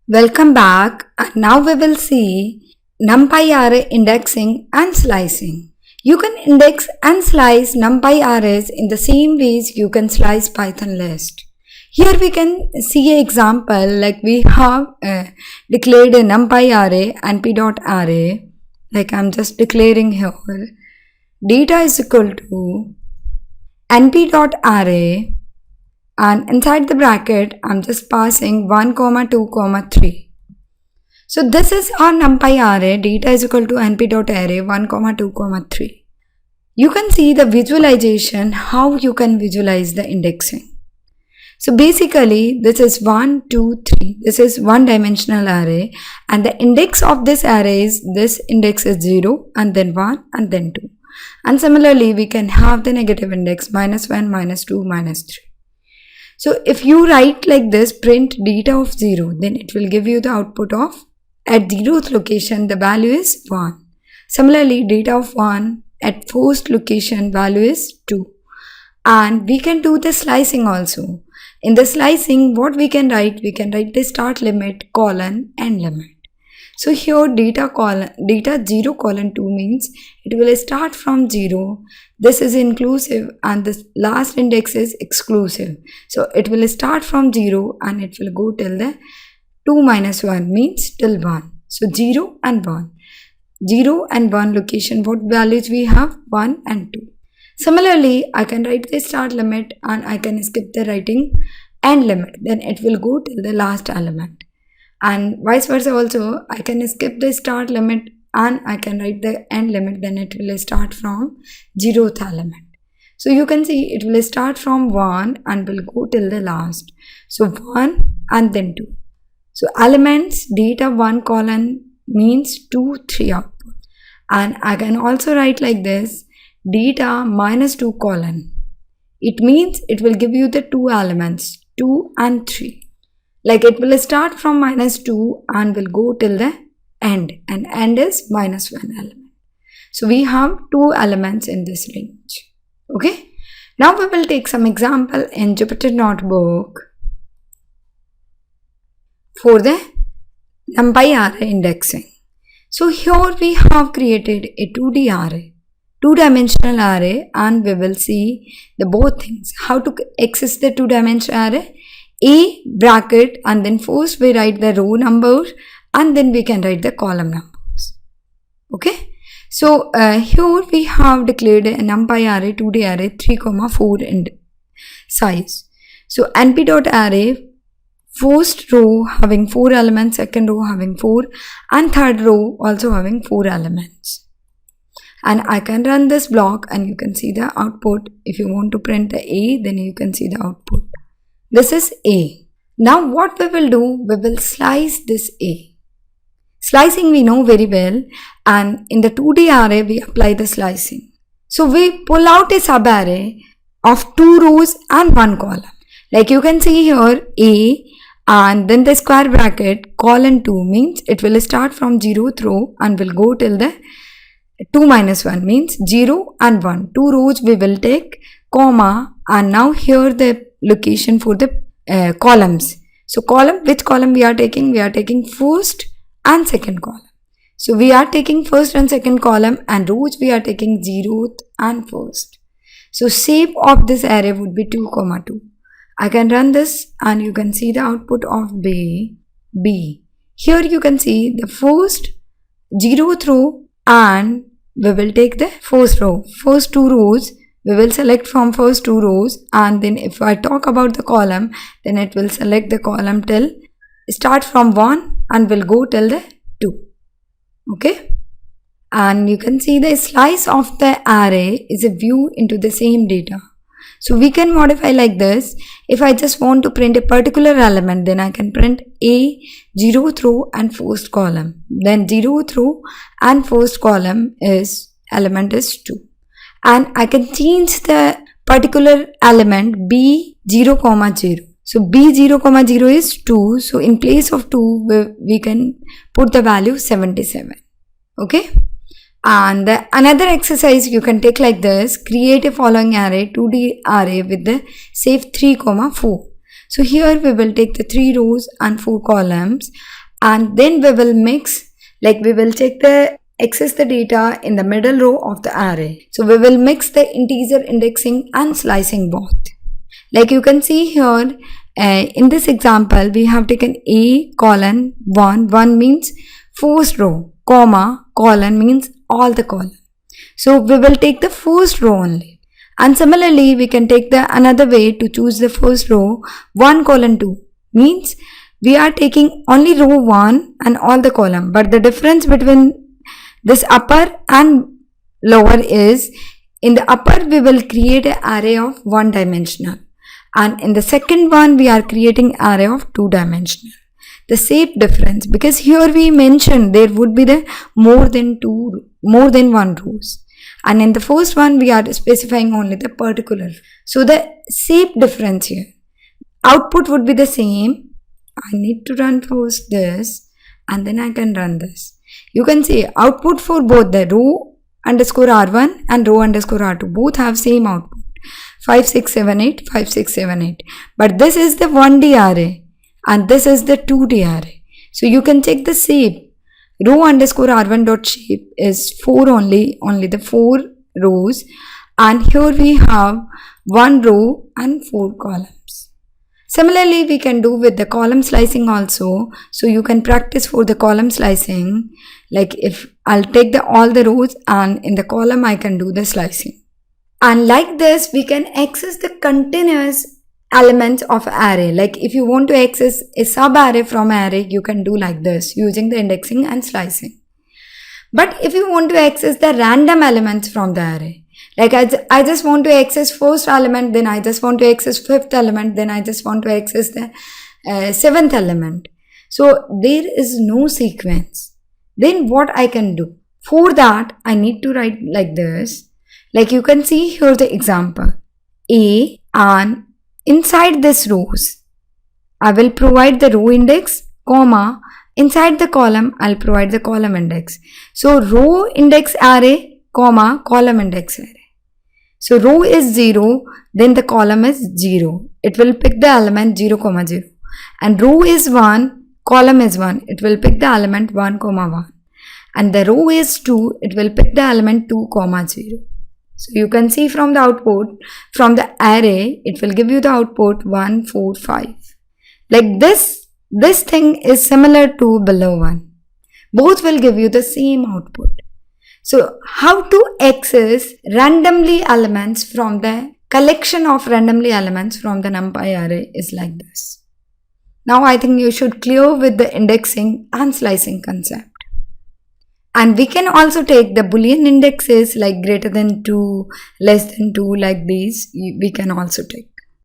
Welcome back, and now we will see NumPy array indexing and slicing. You can index and slice NumPy arrays in the same ways you can slice Python list. Here we can see an example like we have declared a NumPy array np.array, like I'm just declaring here. Data is equal to np.array, and inside the bracket I'm just passing 1, 2, 3. So this is our NumPy array. Data is equal to np.array 1, 2, 3. You can see the visualization, how you can visualize the indexing. So basically this is 1, 2, 3. This is one dimensional array, and the index of this array is, this index is 0 and then 1 and then 2. And similarly we can have the negative index -1, -2, -3. So if you write like this, print data of 0, then it will give you the output of, at 0th location the value is 1. Similarly, data of 1 at 4th location value is 2. And we can do the slicing also. In the slicing, what we can write the start limit, colon, end limit. So here data 0 colon 2 means it will start from 0. This is inclusive and the last index is exclusive. So it will start from 0 and it will go till the 2 minus 1 means till 1. So 0 and 1. 0 and 1 location, what values we have? 1 and 2. Similarly, I can write the start limit and I can skip the writing end limit. Then it will go till the last element. And vice versa also, I can skip the start limit and I can write the end limit, then it will start from 0th element. So you can see it will start from 1 and will go till the last. So 1 and then 2. So elements data 1 colon means 2, 3 output. And I can also write like this, data -2 colon. It means it will give you the 2 elements, 2 and 3. Like it will start from -2 and will go till the end, and end is -1 element. So we have 2 elements in this range. Okay. Now we will take some example in Jupyter Notebook for the NumPy array indexing. So here we have created a 2D array, 2-dimensional array, and we will see the both things. How to access the 2-dimensional array? A bracket, and then first we write the row numbers and then we can write the column numbers. Okay. So here we have declared a NumPy array 2D array 3, 4 in size. So np.array, first row having 4 elements, second row having 4, and third row also having 4 elements. And I can run this block and you can see the output. If you want to print the A, then you can see the output. This is A. Now what we will do, we will slice this A. Slicing we know very well, and in the 2D array we apply the slicing. So we pull out a subarray of 2 rows and 1 column. Like you can see here A and then the square bracket colon 2 means it will start from 0th row and will go till the 2 minus 1 means 0 and 1. 2 rows we will take, comma, and now here the location for the columns. So column, which column we are taking? We are taking first and second column. So we are taking first and second column, and rows we are taking 0th and first. So shape of this array would be 2, 2. I can run this and you can see the output of B. Here you can see the first 0th row, and we will take the first row. First 2 rows we will select from first 2 rows, and then if I talk about the column, then it will select the column till start from 1 and will go till the 2. Okay. And you can see the slice of the array is a view into the same data. So we can modify like this. If I just want to print a particular element, then I can print A 0th row and first column. Then 0th row and first column is element is 2. And I can change the particular element B 0, 0. So B 0, 0 is 2. So in place of 2, we can put the value 77. Okay. And another exercise you can take like this. Create a following array, 2D array with the shape 3, 4. So here we will take the 3 rows and 4 columns, and then we will mix, like we will take the access the data in the middle row of the array. So we will mix the integer indexing and slicing both. Like you can see here, in this example, we have taken a colon 1. 1 means first row, comma, colon means all the column. So we will take the first row only. And similarly, we can take the another way to choose the first row. 1 colon 2 means we are taking only row 1 and all the column. But the difference between this upper and lower is, in the upper we will create an array of 1 dimensional, and in the second one we are creating array of 2 dimensional. The same difference, because here we mentioned there would be the more than 1 rows, and in the first one we are specifying only the particular. So the same difference here. Output would be the same. I need to run first this and then I can run this. You can see output for both the row underscore r1 and row underscore r2 both have same output, 5678, 5678. But this is the 1D array and this is the 2D array. So you can check the shape. Row underscore r1 dot shape is 4 only the 4 rows, and here we have 1 row and 4 columns. Similarly, we can do with the column slicing also. So you can practice for the column slicing. Like if I'll take all the rows and in the column I can do the slicing. And like this, we can access the continuous elements of array. Like if you want to access a sub array from array, you can do like this using the indexing and slicing. But if you want to access the random elements from the array, like I just want to access first element, then I just want to access fifth element, then I just want to access the seventh element. So there is no sequence. Then what I can do? For that, I need to write like this. Like you can see here the example. A, and inside this rows, I will provide the row index, comma, inside the column, I'll provide the column index. So row index array, comma, column index array. So row is 0, then the column is 0. It will pick the element 0, 0. And row is 1, column is 1. It will pick the element 1, 1. And the row is 2, it will pick the element 2, 0. So you can see from the output, from the array, it will give you the output 1, 4, 5. Like this thing is similar to below one. Both will give you the same output. So how to access randomly elements from the collection of randomly elements from the NumPy array is like this. Now I think you should clear with the indexing and slicing concept. And we can also take the Boolean indexes like greater than 2, less than 2, like these, we can also take.